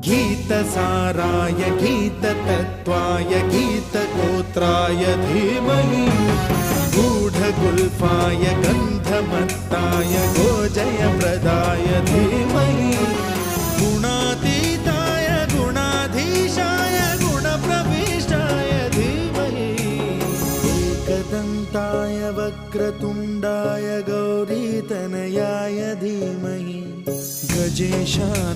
गीतसाराय गीततत्त्वाय गीतगोत्राय धीमहि गूढगुल्फाय गन्धमत्ताय गोजयप्रदाय धीमहि गुणातीताय गुणाधीशाय गुणप्रविष्टाय धीमहि एकदन्ताय वक्रतुण्डाय गौरीतनयाय धीमहि गजेशानाय